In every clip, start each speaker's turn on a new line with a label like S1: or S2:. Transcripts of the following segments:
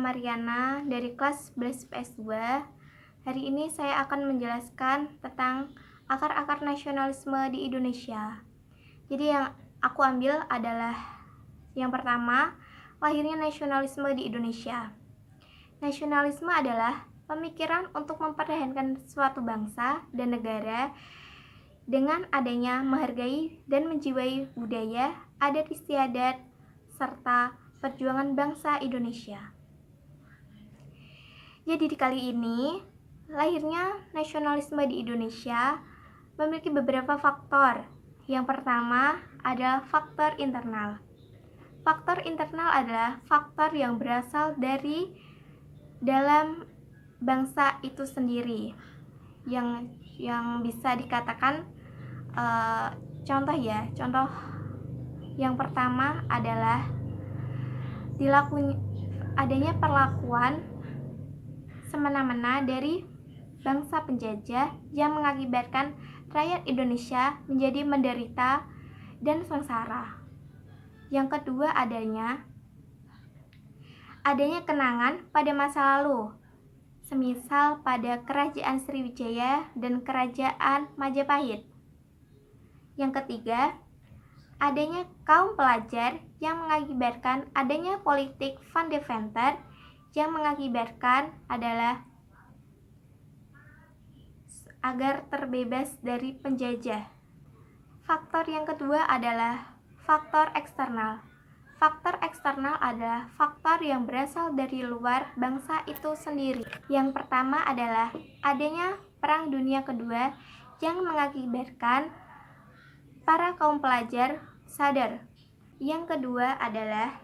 S1: Mariana dari kelas 11 PS2. Hari ini saya akan menjelaskan tentang akar-akar nasionalisme di Indonesia. Jadi yang aku ambil adalah yang pertama, lahirnya nasionalisme di Indonesia. Nasionalisme adalah pemikiran untuk mempertahankan suatu bangsa dan negara dengan adanya menghargai dan menjiwai budaya, adat istiadat, serta perjuangan bangsa Indonesia. Jadi di kali ini, lahirnya nasionalisme di Indonesia memiliki beberapa faktor. Yang pertama adalah faktor internal. Faktor internal adalah faktor yang berasal dari dalam bangsa itu sendiri, yang bisa dikatakan contoh yang pertama adalah adanya perlakuan semena-mena dari bangsa penjajah yang mengakibatkan rakyat Indonesia menjadi menderita dan sengsara. Yang kedua adanya kenangan pada masa lalu, semisal pada Kerajaan Sriwijaya dan Kerajaan Majapahit. Yang ketiga, adanya kaum pelajar yang mengakibatkan adanya politik Van Deventer yang mengakibatkan adalah agar terbebas dari penjajah. Faktor yang kedua adalah faktor eksternal. Faktor eksternal adalah faktor yang berasal dari luar bangsa itu sendiri. Yang pertama adalah adanya Perang Dunia Kedua yang mengakibatkan para kaum pelajar sadar. Yang kedua adalah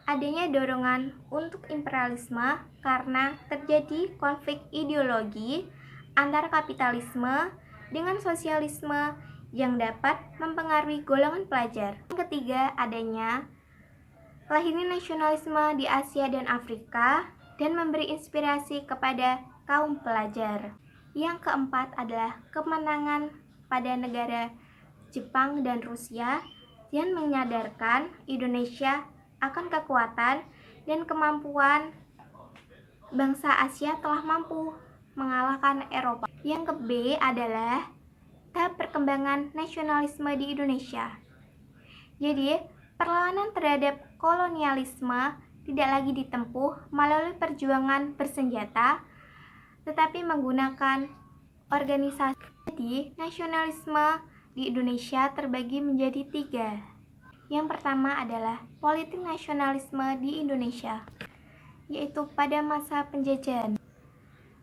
S1: adanya dorongan untuk imperialisme karena terjadi konflik ideologi antara kapitalisme dengan sosialisme yang dapat mempengaruhi golongan pelajar. Yang ketiga adanya lahirnya nasionalisme di Asia dan Afrika dan memberi inspirasi kepada kaum pelajar. Yang keempat adalah kemenangan pada negara Jepang dan Rusia yang menyadarkan Indonesia akan kekuatan dan kemampuan bangsa Asia telah mampu mengalahkan Eropa. Yang ke-B adalah tahap perkembangan nasionalisme di Indonesia. Jadi, perlawanan terhadap kolonialisme tidak lagi ditempuh melalui perjuangan bersenjata, tetapi menggunakan organisasi. Jadi, nasionalisme di Indonesia terbagi menjadi 3. Yang pertama adalah politik nasionalisme di Indonesia, yaitu pada masa penjajahan,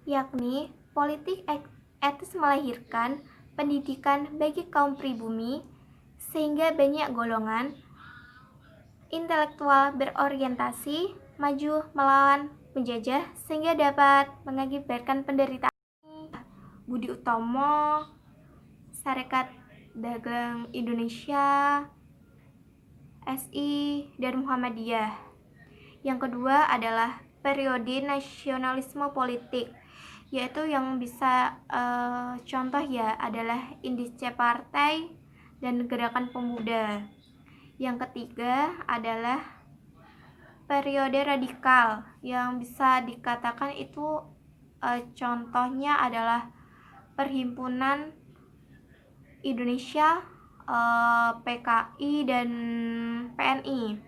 S1: yakni politik etis melahirkan pendidikan bagi kaum pribumi sehingga banyak golongan intelektual berorientasi maju melawan penjajah sehingga dapat mengakibatkan penderitaan. Budi Utomo, Sarekat Dagang Indonesia, SI, dan Muhammadiyah. Yang kedua adalah periode nasionalisme politik, yaitu yang bisa contoh adalah Indische Partai dan Gerakan Pemuda. Yang ketiga adalah periode radikal, yang bisa dikatakan itu contohnya adalah Perhimpunan Indonesia, PKI, dan PNI.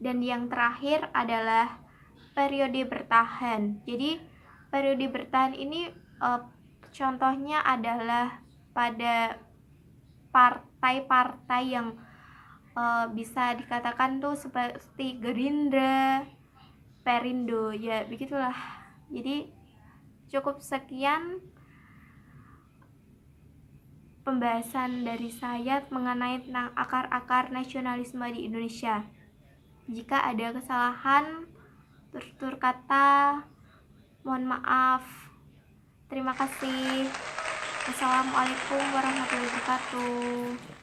S1: Dan yang terakhir adalah periode bertahan. Jadi periode bertahan ini contohnya adalah pada partai-partai yang bisa dikatakan tuh seperti Gerindra, Perindo, ya begitulah. Jadi cukup sekian pembahasan dari saya mengenai tentang akar-akar nasionalisme di Indonesia. Jika ada kesalahan tutur kata, mohon maaf. Terima kasih. Wassalamualaikum warahmatullahi wabarakatuh.